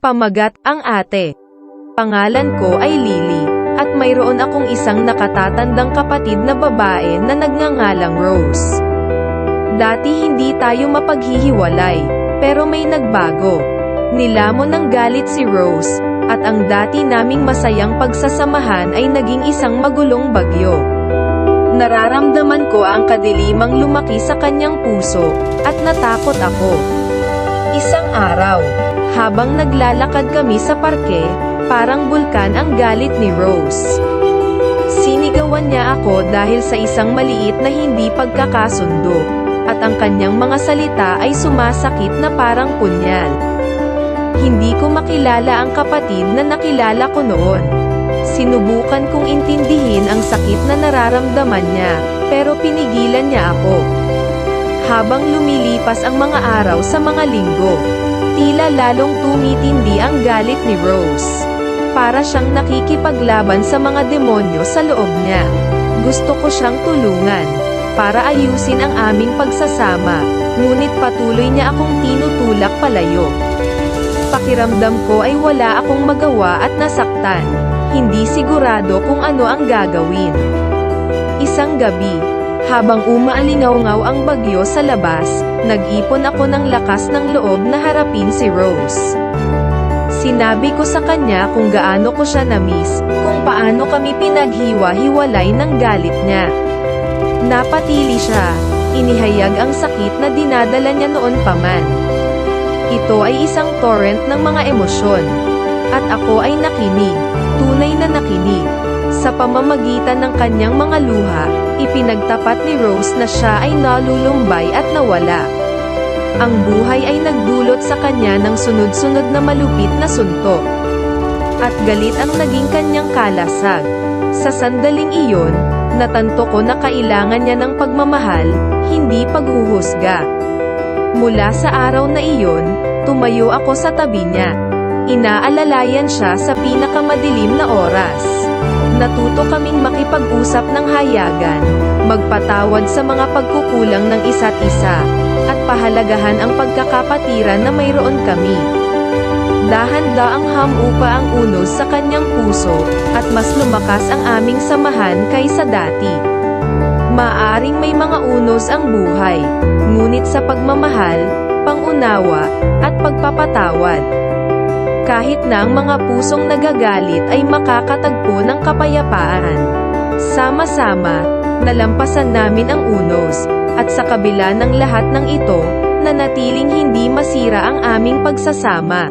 Pamagat ang ate. Pangalan ko ay Lily, at mayroon akong isang nakatatandang kapatid na babae na nagngangalang Rose. Dati hindi tayo mapaghihiwalay, pero may nagbago. Nilamon ng galit si Rose, at ang dati naming masayang pagsasamahan ay naging isang magulong bagyo. Nararamdaman ko ang kadilimang lumaki sa kanyang puso, at natakot ako. Isang araw, habang naglalakad kami sa parke, parang bulkan ang galit ni Rose. Sinigawan niya ako dahil sa isang maliit na hindi pagkakasundo, at ang kanyang mga salita ay sumasakit na parang punyal. Hindi ko makilala ang kapatid na nakilala ko noon. Sinubukan kong intindihin ang sakit na nararamdaman niya, pero pinigilan niya ako. Habang lumilipas ang mga araw sa mga linggo, tila lalong tumitindi ang galit ni Rose. Para siyang nakikipaglaban sa mga demonyo sa loob niya. Gusto ko siyang tulungan, para ayusin ang aming pagsasama, ngunit patuloy niya akong tinutulak palayo. Pakiramdam ko ay wala akong magawa at nasaktan. Hindi sigurado kung ano ang gagawin. Isang gabi, habang umaalingaw-ngaw ang bagyo sa labas, nag-ipon ako ng lakas ng loob na harapin si Rose. Sinabi ko sa kanya kung gaano ko siya na-miss, kung paano kami pinaghiwa-hiwalay ng galit niya. Napatili siya, inihayag ang sakit na dinadala niya noon pa man. Ito ay isang torrent ng mga emosyon. At ako ay nakinig, tunay na nakinig. Sa pamamagitan ng kanyang mga luha, ipinagtapat ni Rose na siya ay nalulumbay at nawala. Ang buhay ay nagdulot sa kanya ng sunod-sunod na malupit na suntok. At galit ang naging kanyang kalasag. Sa sandaling iyon, natanto ko na kailangan niya ng pagmamahal, hindi paghuhusga. Mula sa araw na iyon, tumayo ako sa tabi niya. Inaalalayan siya sa pinakamadilim na oras. Natuto kaming makipag-usap ng hayagan, magpatawad sa mga pagkukulang ng isa't isa, at pahalagahan ang pagkakapatiran na mayroon kami. Dahan-daang hamupa ang unos sa kanyang puso, at mas lumakas ang aming samahan kaysa dati. Maaring may mga unos ang buhay, ngunit sa pagmamahal, pangunawa, at pagpapatawad. Kahit na ang mga pusong nagagalit ay makakatagpo ng kapayapaan. Sama-sama, nalampasan namin ang unos, at sa kabila ng lahat ng ito, nanatiling hindi masira ang aming pagsasama.